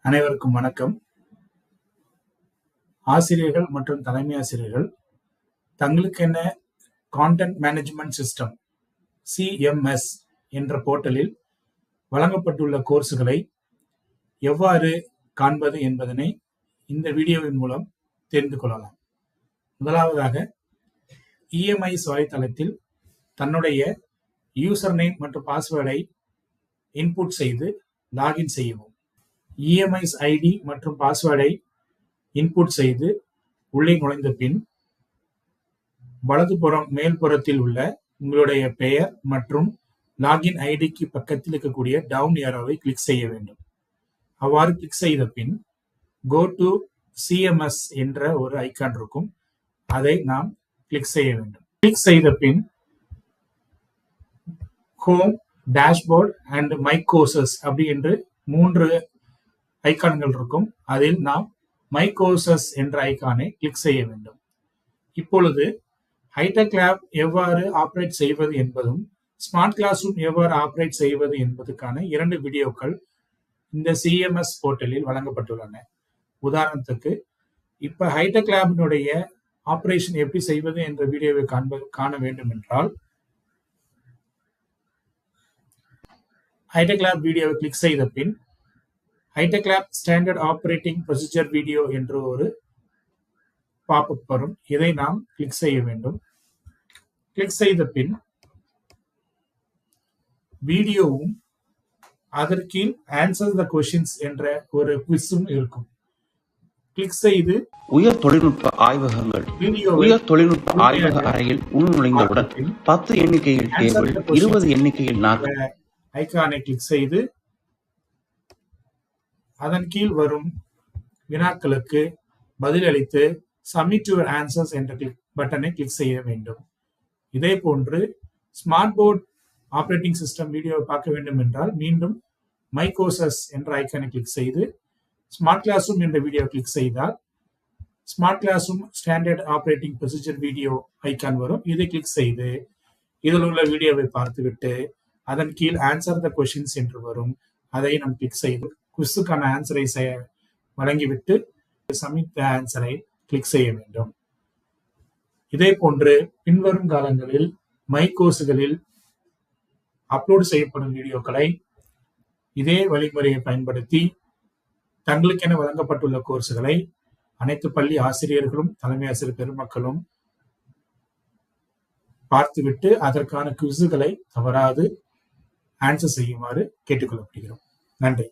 அனைவருக்கும் வணக்கம். ஆசிரியர்கள் மற்றும் தலைமை ஆசிரியர்கள் தங்களுக்கென கான்டென்ட் மேனேஜ்மெண்ட் சிஸ்டம் CMS என்ற போர்ட்டலில் வழங்கப்பட்டுள்ள கோர்ஸ்களை எவ்வாறு காண்பது என்பதனை இந்த வீடியோவின் மூலம் தெரிந்து கொள்ளலாம். முதலாவதாக EMIS வலைத்தளத்தில் தன்னுடைய யூசர் நேம் மற்றும் பாஸ்வேர்டை இன்புட் செய்து லாகின் செய்யவும். EMIS ஐடி மற்றும் பாஸ்வேர்டை இன்புட் செய்து உள்ளே நுழைந்த பின் வலதுபுறம் மேல்புறத்தில் உள்ள உங்களுடைய பெயர் மற்றும் லாகின் ஐடிக்கு பக்கத்தில் இருக்கக்கூடிய டவுன் ஏரோவை கிளிக் செய்ய வேண்டும். அவ்வாறு கிளிக் செய்த பின் கோ டு CMS என்ற ஒரு ஐக்கான் இருக்கும், அதை நாம் கிளிக் செய்ய வேண்டும். கிளிக் செய்த பின் home, dashboard and my courses அப்படி என்று 3 ஐக்கான்கள் இருக்கும். அதில் நாம் மை கோர்சஸ் என்ற ஐக்கானை கிளிக் செய்ய வேண்டும். இப்பொழுது ஹைடெக் லேப் எவ்வாறு ஆப்ரேட் செய்வது என்பதும் ஸ்மார்ட் கிளாஸ் ரூம் எவ்வாறு ஆப்ரேட் செய்வது என்பதற்கான 2 வீடியோக்கள் இந்த CMS போர்ட்டலில் வழங்கப்பட்டுள்ளன. உதாரணத்துக்கு இப்ப ஹைடெக் லேபினுடைய ஆபரேஷன் எப்படி செய்வது என்ற வீடியோவை காண வேண்டும் என்றால் ஹைடெக் லேப் வீடியோவை கிளிக் செய்த பின் hitech lab standard operating procedure video என்ற ஒரு பாப்அப் வரும். இதை நாம் கிளிக் செய்ய வேண்டும். கிளிக் செய்த பின் வீடியோவும் அதற்கு ஆன்சர் த கொஸ்டின்ஸ் என்ற ஒரு குவிஸும் இருக்கும். கிளிக் செய்து உயர் தொழில்நுட்ப ஆய்வகங்கள் உயர் தொழில்நுட்ப ஆய்வக அறையில் உள்நுழைந்தவுடன் 10 எண்ணிக்கையில் டேபிள், 20 எண்ணிக்கையில் ஐக்கானை கிளிக் செய்து அதன் கீழ் வரும் வினாக்களுக்கு பதிலளித்து சப்மிட் யுவர் ஆன்சர்ஸ் என்ற பட்டனை கிளிக் செய்ய வேண்டும். இதே போன்று ஸ்மார்ட் போர்ட் ஆபரேட்டிங் சிஸ்டம் வீடியோவை பார்க்க வேண்டும் என்றால் மீண்டும் மை கோர்சஸ் என்ற ஐக்கானை கிளிக் செய்து ஸ்மார்ட் கிளாஸ் ரூம் என்ற வீடியோ கிளிக் செய்தால் smart classroom standard operating procedure video icon வரும். இதை கிளிக் செய்து இதில் உள்ள வீடியோவை பார்த்துவிட்டு அதன் கீழ் ஆன்சர் த கொஸ்டின்ஸ் என்று வரும், அதை நாம் கிளிக் செய்து குவிஸுக்கான ஆன்சரை வழங்கிவிட்டு சப்மிட் த ஆன்சரை கிளிக் செய்ய வேண்டும். இதே போன்று பின்வரும் காலங்களில் மை கோர்ஸ்களில் அப்லோடு செய்யப்படும் வீடியோக்களை இதே வழிமுறையை பயன்படுத்தி தங்களுக்கென வழங்கப்பட்டுள்ள கோர்ஸ்களை அனைத்து பள்ளி ஆசிரியர்களும் தலைமை ஆசிரியர் பெருமக்களும் பார்த்துவிட்டு அதற்கான குவிஸுகளை தவறாது ஆன்சர் செய்யுமாறு கேட்டுக்கொள்ளப்படுகிறோம். நன்றி.